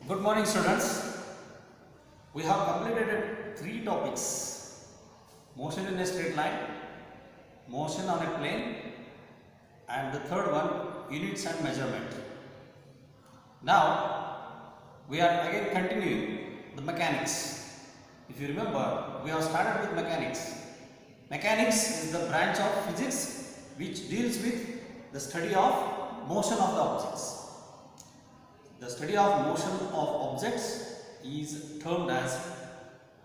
Good morning, students. We have completed three topics: motion in a straight line, motion on a plane, and the third one, units and measurement. Now we are again continuing the mechanics. If you remember, we have started with mechanics. Mechanics is the branch of physics which deals with the study of motion of the objects. The study of motion of objects is termed as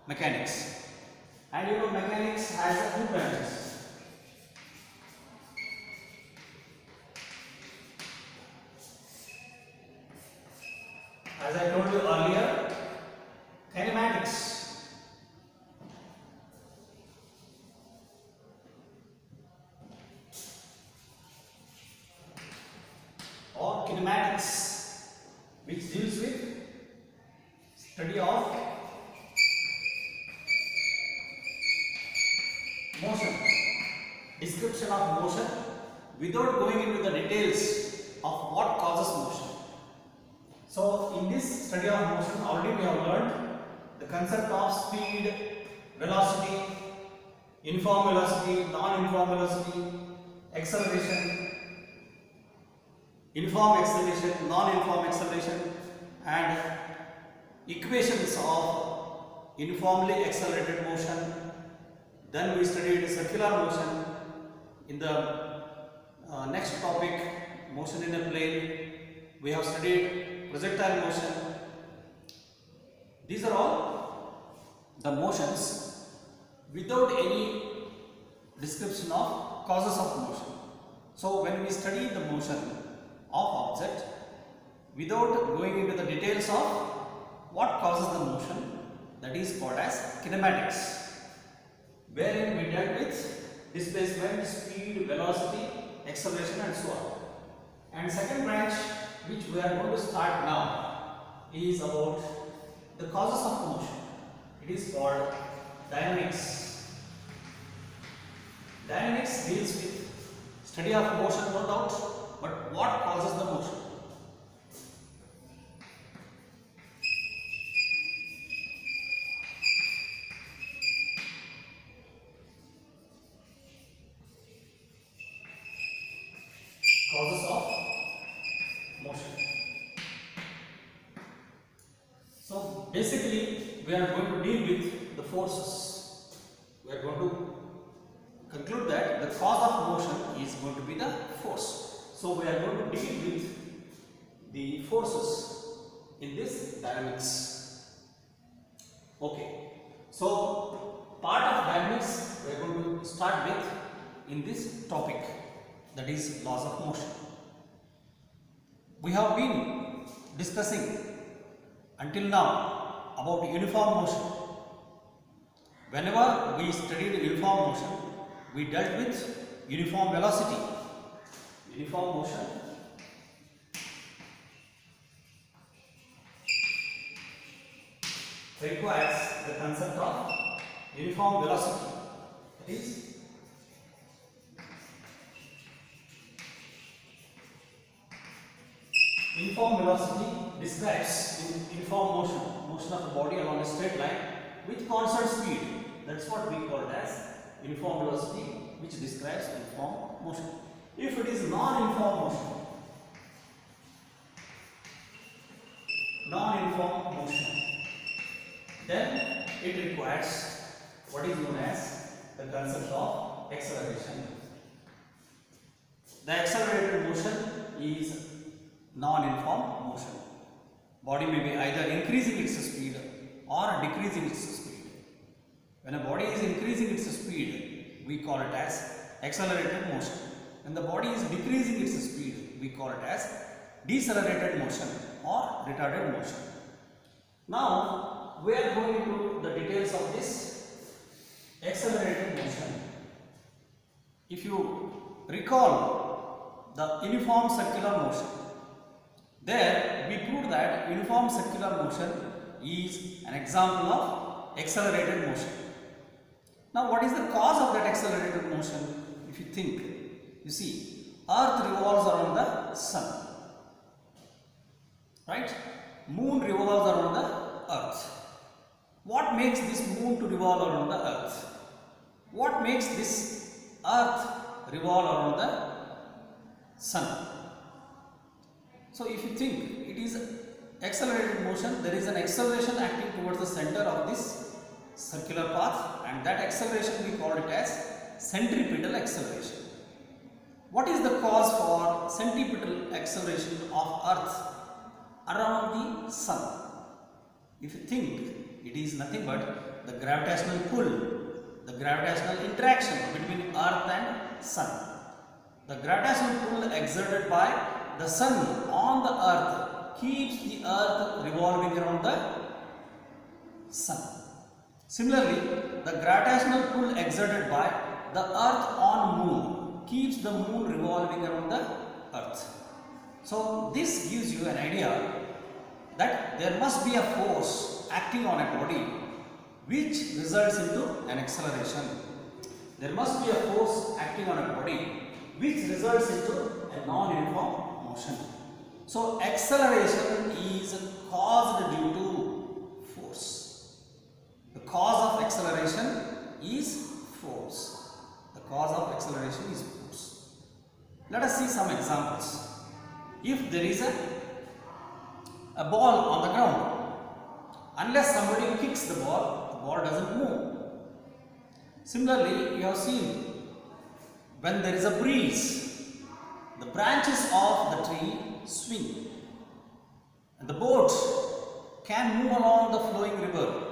mechanics. And you know, mechanics has two branches. As I told you earlier, kinematics. Or kinematics, which deals with study of motion, description of motion without going into the details of what causes motion. So in this study of motion already we have learned the concept of speed, velocity, uniform velocity, non-uniform velocity, acceleration, uniform acceleration, non-uniform acceleration, and equations of uniformly accelerated motion. Then we studied circular motion. In the next topic, motion in a plane, we have studied projectile motion. These are all the motions without any description of causes of motion. So when we study the motion of object without going into the details of what causes the motion, that is called as kinematics, wherein we dealt with displacement, speed, velocity, acceleration, and so on. And second branch which we are going to start now is about the causes of motion. It is called dynamics. Dynamics deals with study of motion, no doubt, but what causes the motion? Causes of motion. So basically we are going to deal with the forces. We are going to conclude that the cause of motion is going to be the force. So we are going to deal with the forces in this dynamics. Okay. So part of dynamics we are going to start with in this topic, that is laws of motion. We have been discussing until now about uniform motion. Whenever we studied uniform motion, we dealt with uniform velocity. Uniform motion requires the concept of uniform velocity. That is, uniform velocity describes uniform motion of the body along a straight line with constant speed. That's what we call it as uniform velocity, which describes uniform motion. If it is non-uniform motion, then it requires what is known as the concept of acceleration. The accelerated motion is non-uniform motion. Body may be either increasing its speed or decreasing its speed. When a body is increasing its speed, we call it as accelerated motion. When the body is decreasing its speed, we call it as decelerated motion or retarded motion. Now we are going into the details of this accelerated motion. If you recall the uniform circular motion, there we proved that uniform circular motion is an example of accelerated motion. Now what is the cause of that accelerated motion? If you think, you see, Earth revolves around the Sun, right? Moon revolves around the earth. What makes this moon to revolve around the earth? What makes this earth revolve around the sun? So if you think it is accelerated motion, there is an acceleration acting towards the center of this circular path, and that acceleration we call it as centripetal acceleration. What is the cause for centripetal acceleration of earth around the sun? If you think, it is nothing but the gravitational pull, the gravitational interaction between earth and sun. The gravitational pull exerted by the sun on the earth keeps the earth revolving around the sun. Similarly, the gravitational pull exerted by the earth on moon keeps the moon revolving around the earth. So this gives you an idea that there must be a force acting on a body which results into an acceleration. There must be a force acting on a body which results into a non-uniform motion. So acceleration is caused due to force. The cause of acceleration is force. The cause of acceleration is force. Let us see some examples. If there is a ball on the ground, unless somebody kicks the ball doesn't move. Similarly, you have seen when there is a breeze, the branches of the tree swing and the boat can move along the flowing river.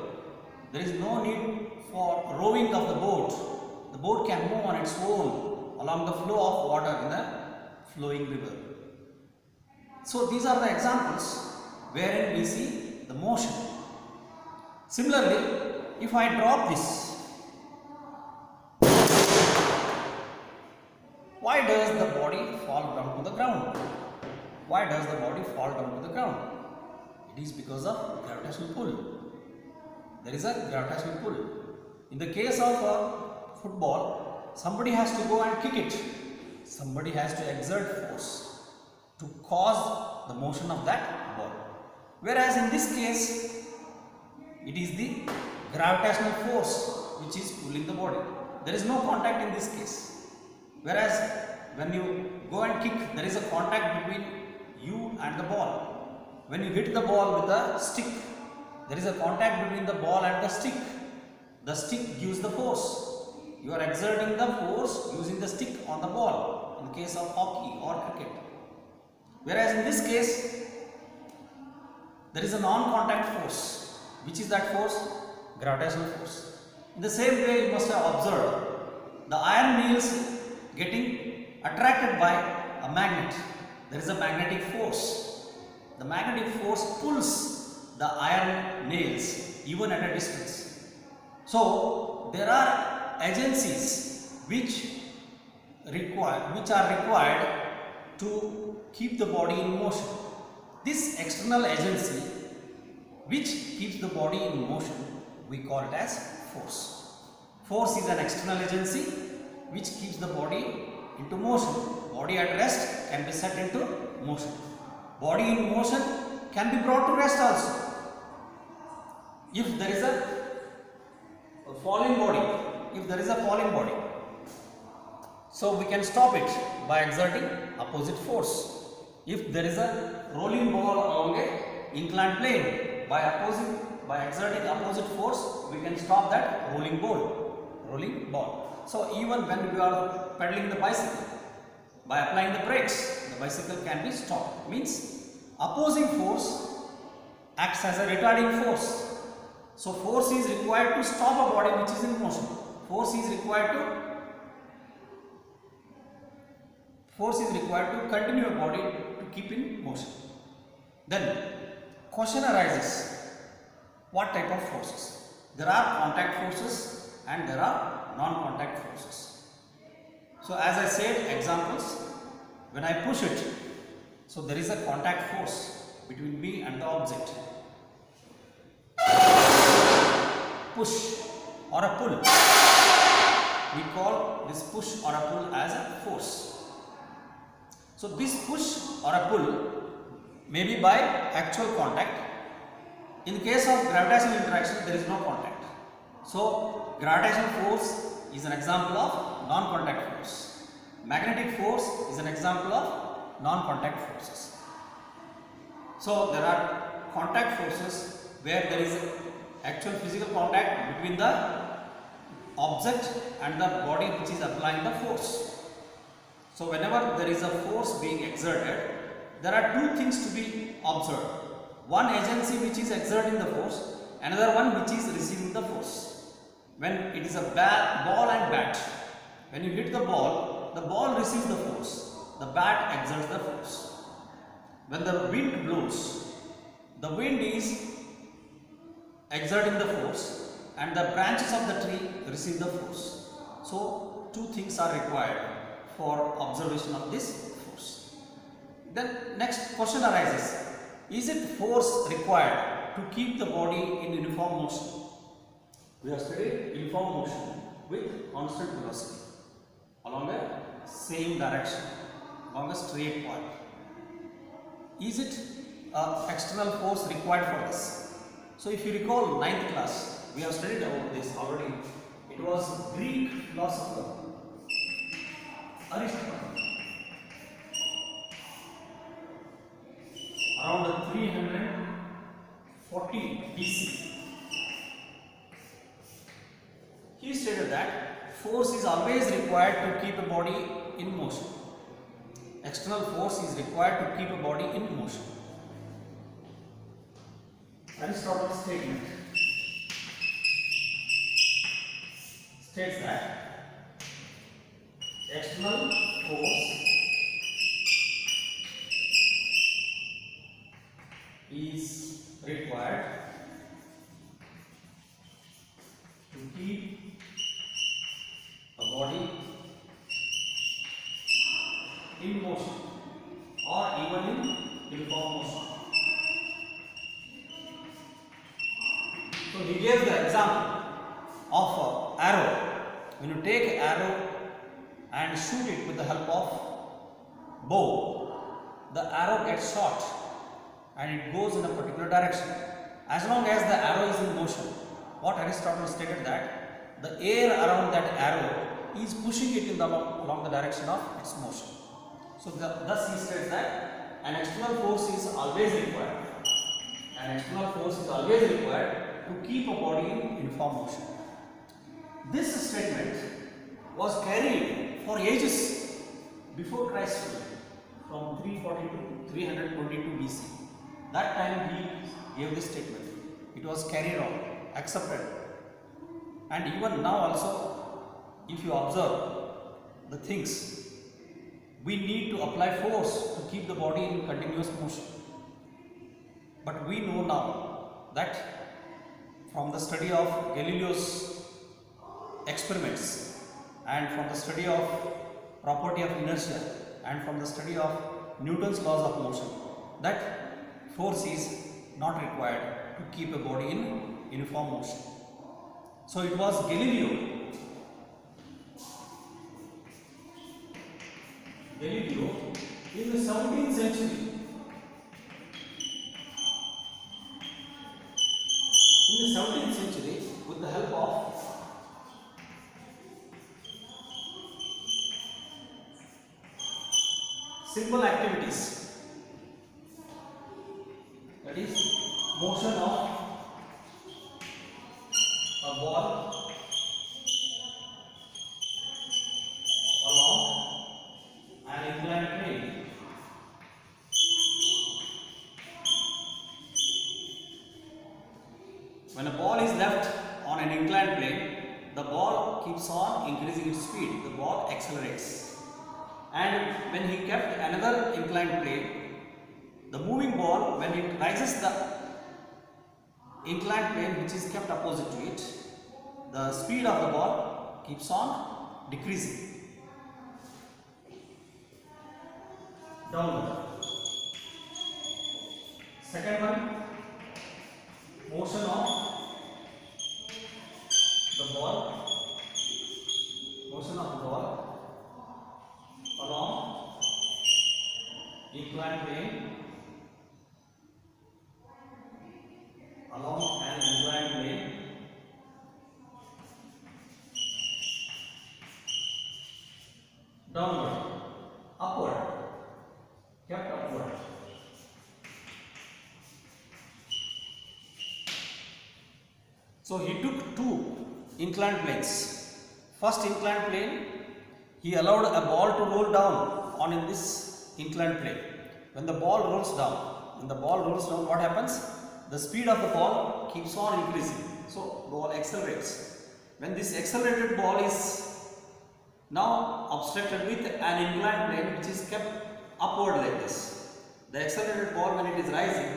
There is no need for rowing of the boat. The boat can move on its own along the flow of water in the flowing river. So these are the examples wherein we see the motion. Similarly, if I drop this, why does the body fall down to the ground? Why does the body fall down to the ground? It is because of gravitational pull. There is a gravitational pull. In the case of football, somebody has to go and kick it. Somebody has to exert force to cause the motion of that ball. Whereas in this case, it is the gravitational force which is pulling the body. There is no contact in this case. Whereas when you go and kick, there is a contact between you and the ball. When you hit the ball with a stick, there is a contact between the ball and the stick. The stick gives the force. You are exerting the force using the stick on the ball in the case of hockey or cricket. Whereas in this case, there is a non-contact force. Which is that force? Gravitational force. In the same way, you must have observed the iron nails getting attracted by a magnet. There is a magnetic force. The magnetic force pulls the iron nails even at a distance. So there are agencies which are required to keep the body in motion. This external agency which keeps the body in motion, we call it as force. Force is an external agency which keeps the body into motion. Body at rest can be set into motion. Body in motion can be brought to rest also. If there is a falling body, so we can stop it by exerting opposite force. If there is a rolling ball along a inclined plane, by exerting opposite force, we can stop that rolling ball. So even when we are pedaling the bicycle, by applying the brakes, the bicycle can be stopped. Means opposing force acts as a retarding force. So force is required to stop a body which is in motion. Force is required to continue a body to keep in motion. Then question arises, what type of forces? There are contact forces and there are non-contact forces. So as I said, examples, when I push it, so there is a contact force between me and the object. Push or a pull. We call this push or a pull as a force. So this push or a pull maybe by actual contact. In the case of gravitational interaction, there is no contact. So gravitational force is an example of non-contact force. Magnetic force is an example of non-contact forces. So there are contact forces where there is actual physical contact between the object and the body which is applying the force. So whenever there is a force being exerted, there are two things to be observed. One agency which is exerting the force, another one which is receiving the force. When it is a ball and bat, when you hit the ball receives the force, the bat exerts the force. When the wind blows, the wind is exerting the force and the branches of the tree receive the force. So two things are required for observation of this force. Then next question arises, is it force required to keep the body in uniform motion? We have studied uniform motion with constant velocity along a same direction, along a straight path. Is it external force required for this? So if you recall 9th class, we have studied about this already. It was Greek philosopher Aristotle, around 340 BC. He stated that force is always required to keep a body in motion. External force is required to keep a body in motion. Aristotle's statement states that external force is required to keep a body in motion or even in uniform motion. So he gave the example of arrow. When you take arrow and shoot it with the help of bow, the arrow gets shot and it goes in a particular direction. As long as the arrow is in motion, what Aristotle stated that the air around that arrow is pushing it in the along the direction of its motion. So thus he states that an external force is always required. An external force is always required to keep a body in uniform motion. This statement was carried for ages before Christ, from 340 to 322 BC. That time he gave this statement. It was carried on, accepted. And even now also, if you observe the things, we need to apply force to keep the body in continuous motion. But we know now that from the study of Galileo's experiments and from the study of property of inertia and from the study of Newton's laws of motion, that force is not required to keep a body in uniform motion. So it was Galileo in the 17th century, with the help of simple activities, that is motion of a ball along an inclined plane. When a ball is left on an inclined plane, the ball keeps on increasing its speed, the ball accelerates. And when he kept another inclined plane, the moving ball, when it rises the inclined plane which is kept opposite to it, the speed of the ball keeps on decreasing downward. Second one, motion of the ball along inclined plane along an inclined plane downward, upward, kept upward. So he took two inclined planes. First inclined plane, he allowed a ball to roll down on in this inclined plane. When the ball rolls down, what happens? The speed of the ball keeps on increasing. So ball accelerates. When this accelerated ball is now obstructed with an inclined plane which is kept upward like this, the accelerated ball, when it is rising,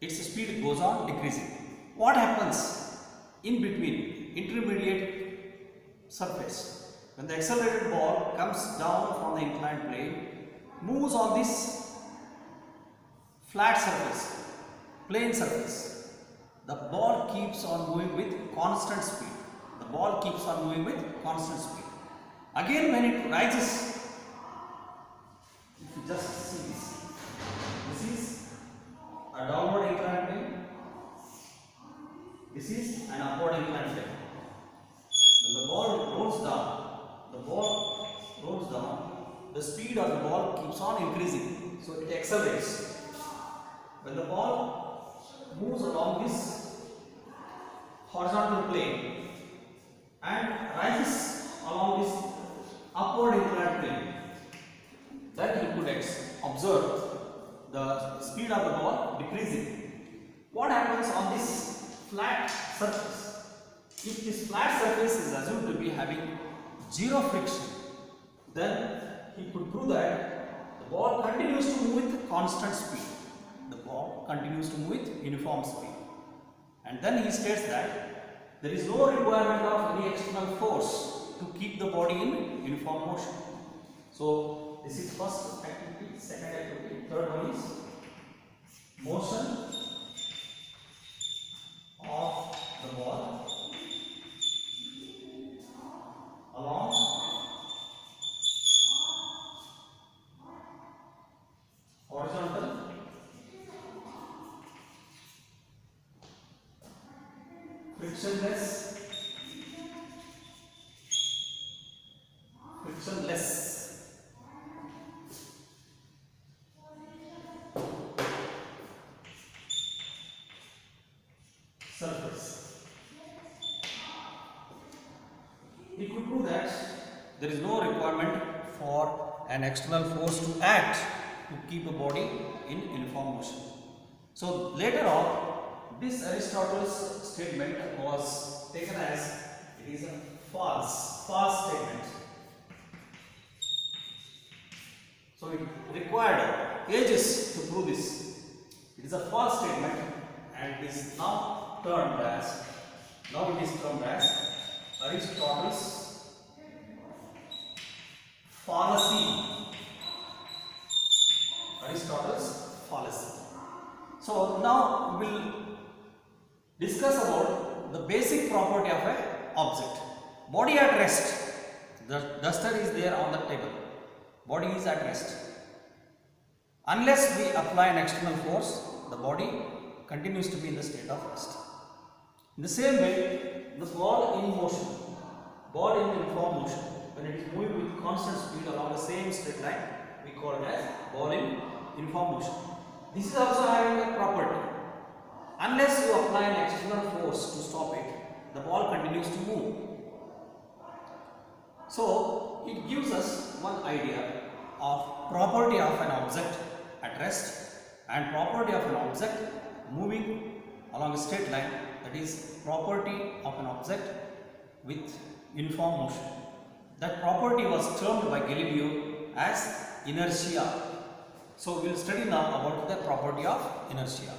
its speed goes on decreasing. What happens in between, intermediate surface? When the accelerated ball comes down from the inclined plane, moves on this flat surface, plane surface, the ball keeps on moving with constant speed. The ball keeps on moving with constant speed. Again, when it rises, if you just see this is a downward inclined plane, this is an upward inclined plane. When the ball rolls down, the speed of the ball keeps on increasing, so it accelerates. When the ball moves along this horizontal plane and rises along this upward inclined plane, then you could observe the speed of the ball decreasing. What happens on this flat surface? If this flat surface is assumed to be having zero friction, then he could prove that the ball continues to move with constant speed. The ball continues to move with uniform speed. And then he states that there is no requirement of any external force to keep the body in uniform motion. So this is first activity. Second activity. Third one is motion of the ball along horizontal frictionless surface. We could prove that there is no requirement for an external force to act to keep a body in uniform motion. So later on, this Aristotle's statement was taken as it is a false statement. So it required ages to prove this. It is a false statement and it is now termed as Aristotle's fallacy. Aristotle's fallacy. So now we will discuss about the basic property of an object. Body at rest. The duster is there on the table. Body is at rest. Unless we apply an external force, the body continues to be in the state of rest. In the same way, the ball in motion, ball in uniform motion, when it is moving with constant speed along the same straight line, we call it as ball in uniform motion. This is also having a property. Unless you apply an external force to stop it, the ball continues to move. So it gives us one idea of property of an object at rest and property of an object moving along a straight line, that is property of an object with uniform motion. That property was termed by Galileo as inertia. So we will study now about the property of inertia.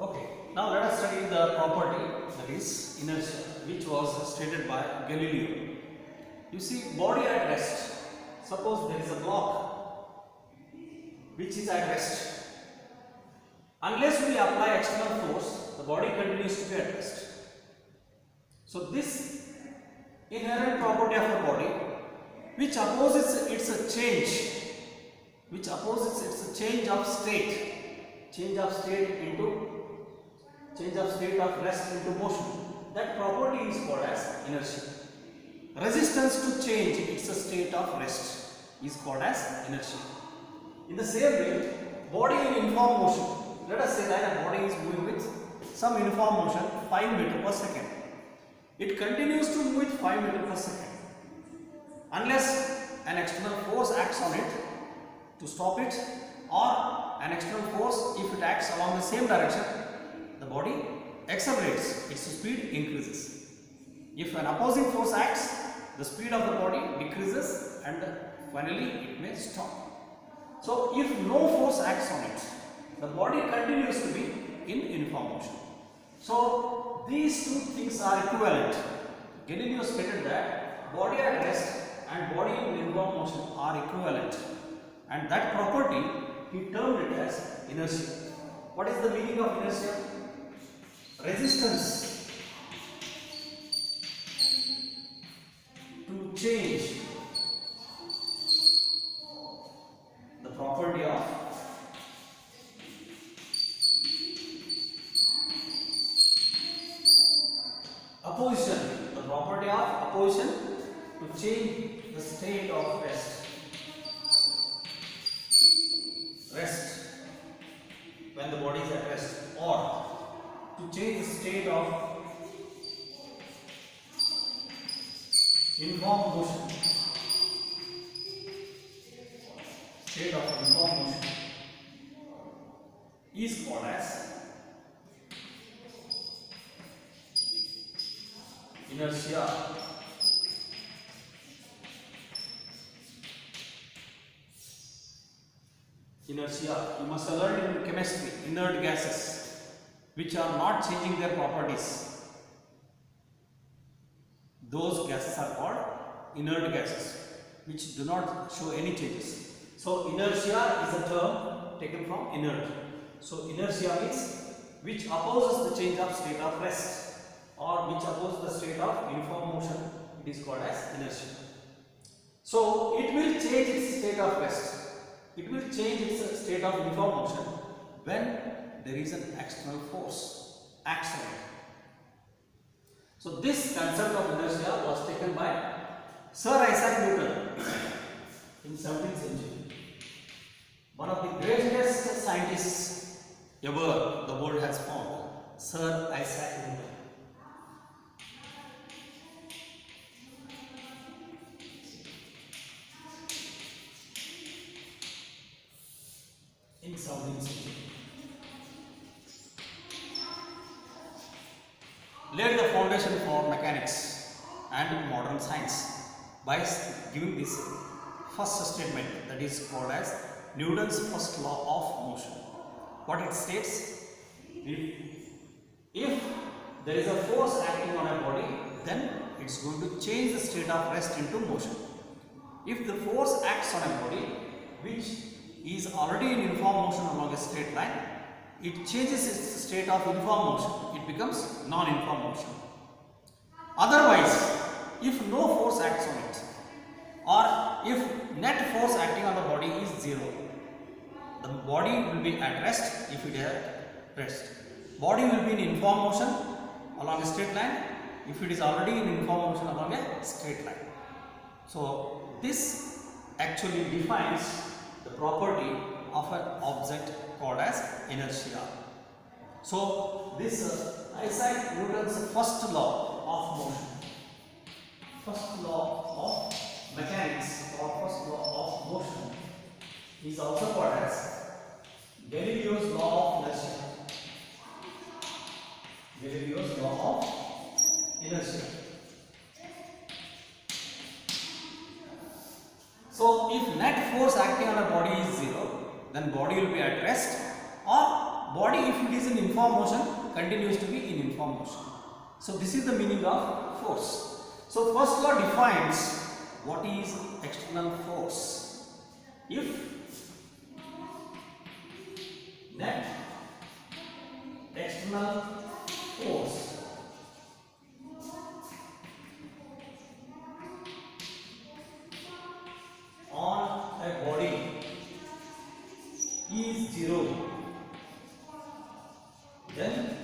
Okay, now let us study the property, that is inertia, which was stated by Galileo. You see, body at rest. Suppose there is a block which is at rest. Unless we apply external force, the body continues to be at rest. So this inherent property of a body, which opposes its change which opposes its change of state, change of state of rest into motion. That property is called as inertia. Resistance to change its state of rest is called as inertia. In the same way, body in uniform motion. Let us say that a body is moving with some uniform motion 5 meters per second. It continues to move with 5 meters per second unless an external force acts on it to stop it, or an external force, if it acts along the same direction, the body accelerates, its speed increases. If an opposing force acts, the speed of the body decreases and finally it may stop. So if no force acts on it, the body continues to be in uniform motion. So these two things are equivalent. Galileo stated that body at rest and body in uniform motion are equivalent, and that property he termed it as inertia. What is the meaning of inertia? Resistance to change the property of opposition, the property of opposition to change the state of rest when the body is at rest, or to change the state of uniform motion, is called as inertia. Inertia, you must have learned in chemistry, inert gases which are not changing their properties. Those gases are called inert gases which do not show any changes. So inertia is a term taken from inert. So inertia means which opposes the change of state of rest, or which opposes the state of uniform motion. It is called as inertia. So it will change its state of rest. It will change its state of uniform motion when there is an external force acts on it. So this concept of inertia was taken by Sir Isaac Newton in 17th century. One of the greatest scientists ever the world has found, Sir Isaac Newton. In 17th century, laid the foundation for mechanics and modern science by giving this first statement, that is called as Newton's first law of motion. What it states: if there is a force acting on a body, then it's going to change the state of rest into motion. If the force acts on a body which is already in uniform motion along a straight line, it changes its state of uniform motion. It becomes non-uniform motion. Otherwise, if no force acts on it, or if net force acting on the body is zero, the body will be at rest. If it is at rest, body will be in uniform motion along a straight line if it is already in uniform motion along a straight line. So this actually defines the property of an object called as inertia. So this Isaac Newton's first law of motion, first law of mechanics or first law of motion, is also called as Galileo's law of inertia. Galileo's law of inertia. So if net force acting on a body is zero, then body will be at rest, or body, if it is in uniform motion, continues to be in uniform motion. So this is the meaning of force. So first law defines what is external force. If net external force on a body is 0, then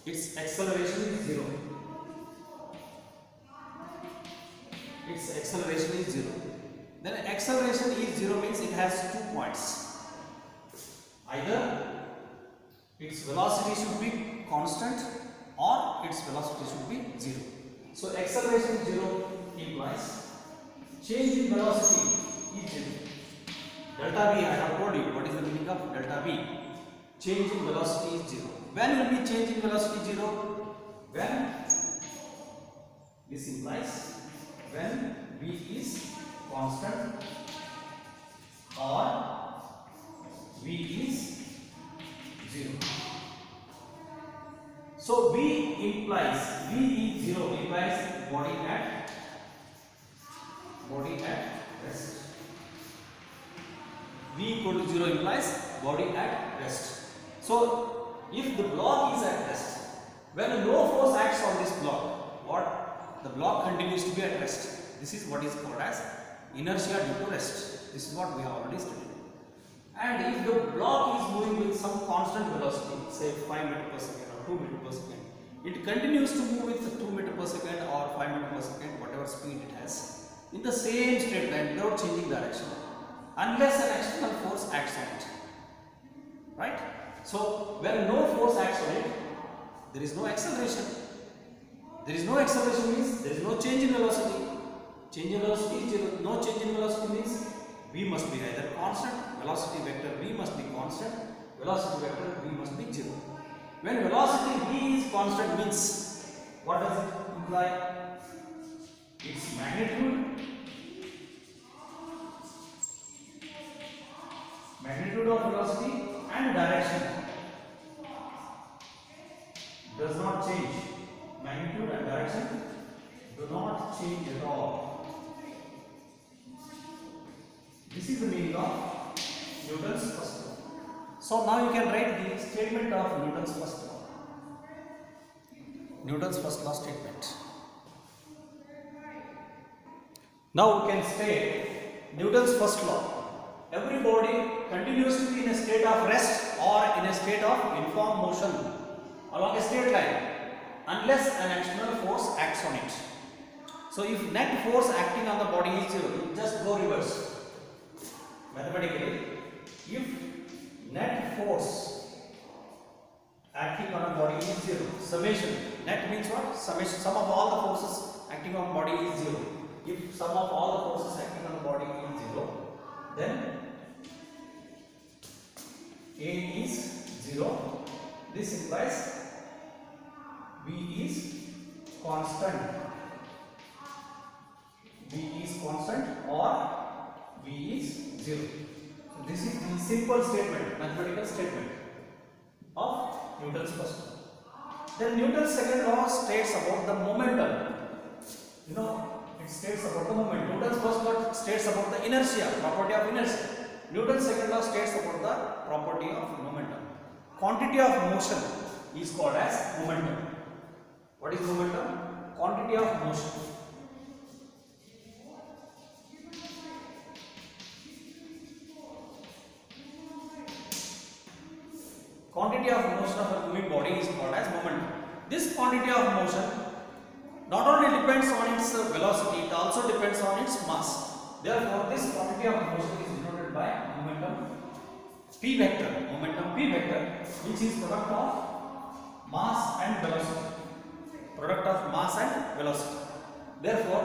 its acceleration is 0. Its acceleration is 0. Then acceleration is 0 means it has 2 points. Either its velocity should be constant or its velocity should be 0. So acceleration 0 implies change in velocity is 0. Delta V, I have told you what is the meaning of delta V. Change in velocity is 0. When will be change in velocity 0? When this implies when V is constant or V is 0. So V is 0 implies body at rest. V equal to 0 implies body at rest. So if the block is at rest, when no force acts on this block, what? The block continues to be at rest. This is what is called as inertia due to rest. This is what we have already studied. And if the block is moving with some constant velocity, say 5 meter per second or 2 meter per second, it continues to move with 2 meter per second or 5 meter per second, whatever speed it has, in the same straight line without changing direction, unless an external force acts on it. Right? So when no force acts on it, there is no acceleration. There is no acceleration means there is no change in velocity. Change in velocity is 0. No change in velocity means V must be either constant, velocity vector V must be constant, velocity vector V must be 0. When velocity V is constant means, what does it imply? Its magnitude of velocity and direction does not change. Magnitude and direction do not change at all. This is the meaning of Newton's first law. So now you can write the statement of Newton's first law. Newton's first law statement. Now we can state Newton's first law. Every body continues to be in a state of rest or in a state of uniform motion along a straight line unless an external force acts on it. So if net force acting on the body is 0, you just go reverse. Mathematically, if net force acting on a body is 0, summation, net means what? Summation, sum of all the forces acting on body is 0. If sum of all the forces acting on the body is 0, then A is 0. This implies V is constant. V is constant or V is 0. So this is the simple statement, mathematical statement of Newton's first law. Then Newton's second law states about the momentum. You know, it states about the momentum. Newton's first law states about the inertia, property of inertia. Newton's second law states about the property of momentum. Quantity of motion is called as momentum. What is momentum? Quantity of motion. Quantity of motion of a moving body is called as momentum. This quantity of motion not only depends on its velocity, it also depends on its mass. Therefore, this quantity of motion is denoted by momentum P vector. Momentum P vector, which is product of mass and velocity. Product of mass and velocity. Therefore,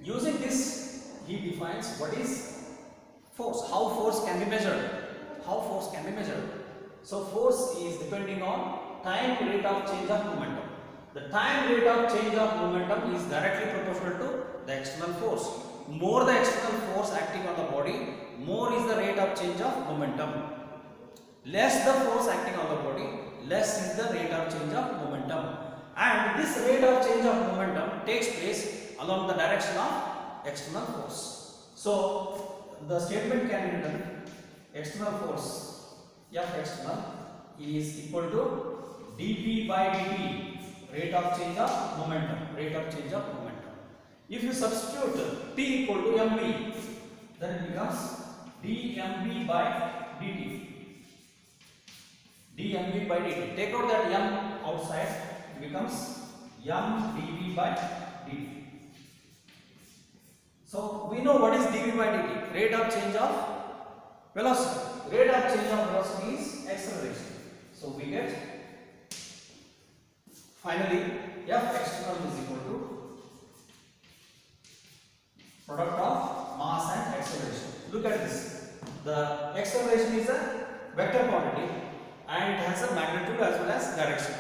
using this, he defines what is force. How force can be measured? How force can be measured? So force is depending on time rate of change of momentum. The time rate of change of momentum is directly proportional to the external force. More the external force acting on the body, more is the rate of change of momentum. Less the force acting on the body, less is the rate of change of momentum. And this rate of change of momentum takes place along the direction of external force. So the statement can be written: external force F external is equal to dP by dt, rate of change of momentum, rate of change of momentum. If you substitute P equal to mv, then it becomes dmv by dt. dmv by dt. Take out that m outside, it becomes m dv by dt. So we know what is dv by dt, rate of change of velocity. Rate of change of velocity is acceleration. So we get finally F external is equal to product of mass and acceleration. Look at this. The acceleration is a vector quantity and it has a magnitude as well as direction.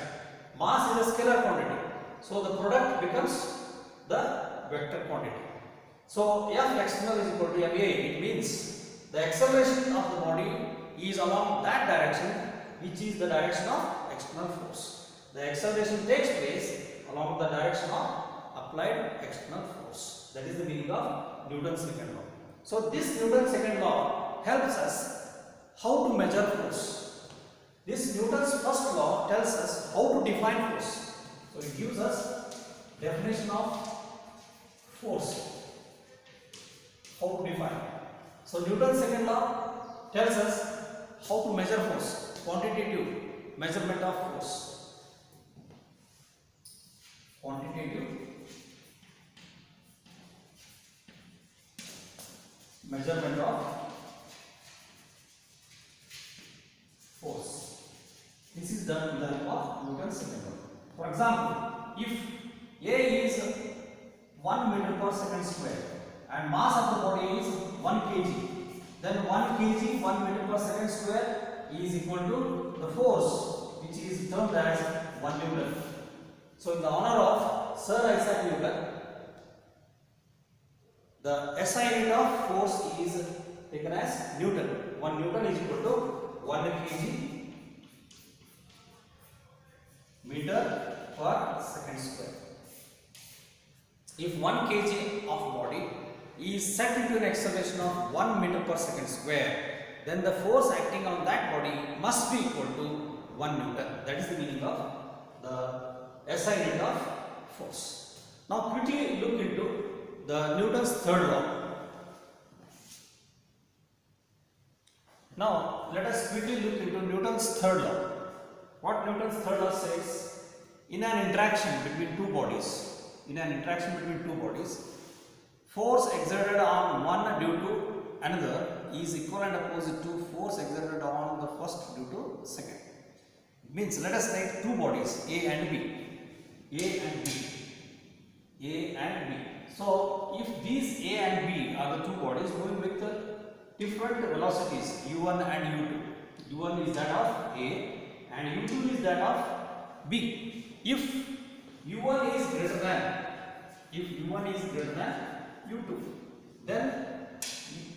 Mass is a scalar quantity. So the product becomes the vector quantity. So F external is equal to ma. It means the acceleration of the body is along that direction, which is the direction of external force. The acceleration takes place along the direction of applied external force. That is the meaning of Newton's second law. So this Newton's second law helps us how to measure force. This Newton's first law tells us how to define force. So it gives us definition of force. How to define. So Newton's second law tells us how to measure force. Quantitative measurement of force. Quantitative measurement of force. This is done with the help of Newton's second law. For example, if A is 1 meter per second square and mass of the body is 1 kg, then 1 kg 1 meter per second square is equal to the force, which is termed as 1 Newton. So in the honor of Sir Isaac Newton, the SI unit of force is taken as Newton. 1 Newton is equal to 1 kg meter per second square. If 1 kg of body is set into an acceleration of 1 meter per second square, then the force acting on that body must be equal to 1 Newton. That is the meaning of the SI unit of force. Now quickly look into the Newton's third law. Now let us quickly look into Newton's third law. What Newton's third law says, in an interaction between two bodies, force exerted on one due to another is equal and opposite to force exerted on the first due to second. It means let us take two bodies A and B. So if these A and B are the two bodies moving with different velocities u1 and u2. u1 is that of A and u2 is that of B. If u1 is greater than u2, then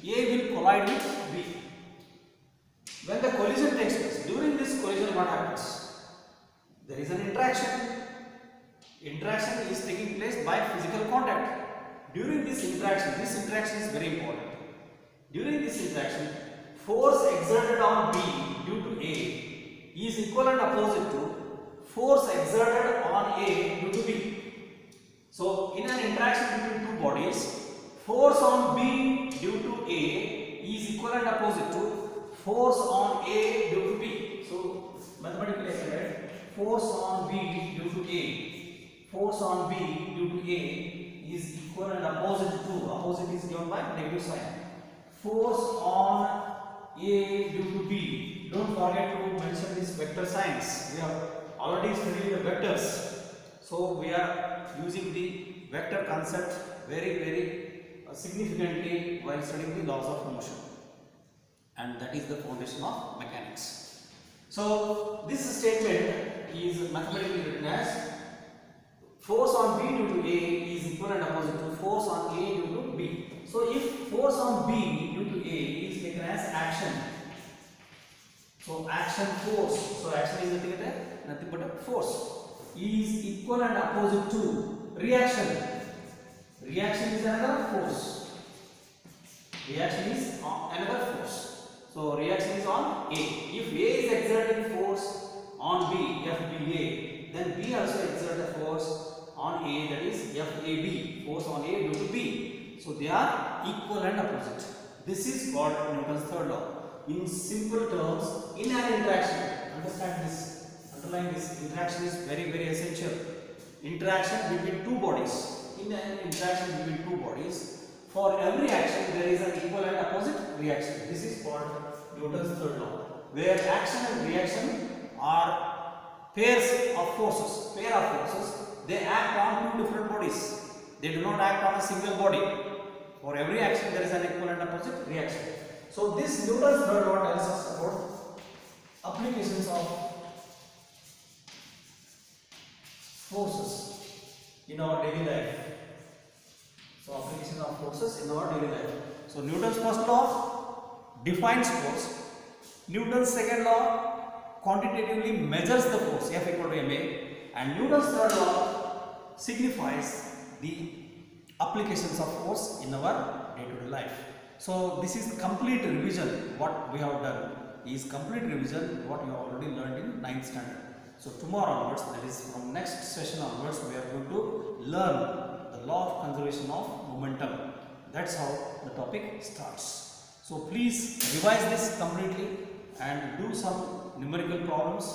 A will collide with B. When the collision takes place, during this collision what happens? There is an interaction. Interaction is taking place by physical contact. During this interaction is very important. During this interaction, force exerted on B due to A is equal and opposite to force exerted on A due to B. So, in an interaction between two bodies, force on B due to A is equal and opposite to force on A due to B. So, mathematically I can write force on B due to A. Force on B due to A is equal and opposite to, opposite is given by negative sign, force on A due to B. Don't forget to mention these vector signs. We have already studied the vectors. So we are using the vector concept very significantly while studying the laws of motion. And that is the foundation of mechanics. So this statement is mathematically written as force on B due to A is equal and opposite to force on A due to B. So if force on B due to A is taken as action, so action force, so action is nothing but a force, is equal and opposite to reaction. Reaction is another force. Reaction is another force. So reaction is on A. If A is exerting force on B, FBA, then B also exert a force on A, that is FAB, force on A due to B. So they are equal and opposite. This is called Newton's third law. In simple terms, in an interaction, understand this, underline this, interaction is very essential. Interaction between two bodies. In an interaction between two bodies, for every action there is an equal and opposite reaction. This is called Newton's third law, where action and reaction are pairs of forces. Pair of forces, they act on two different bodies. They do not act on a single body. For every action there is an equal and opposite reaction. So this Newton's third law tells us about applications of forces in our daily life. So application of forces in our daily life. So Newton's first law defines force. Newton's second law quantitatively measures the force F equal to ma, and Newton's third law signifies the applications of force in our day-to-day life. So this is complete revision. What we have done is complete revision what you have already learned in 9th standard. So tomorrow onwards, that is from next session onwards, we are going to learn the law of conservation of momentum. That's how the topic starts. So please revise this completely and do some numerical problems,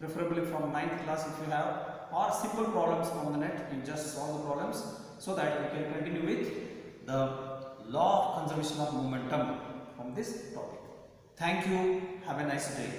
preferably from 9th class if you have, or simple problems from the net. You just solve the problems so that you can continue with the law of conservation of momentum from this topic. Thank you. Have a nice day.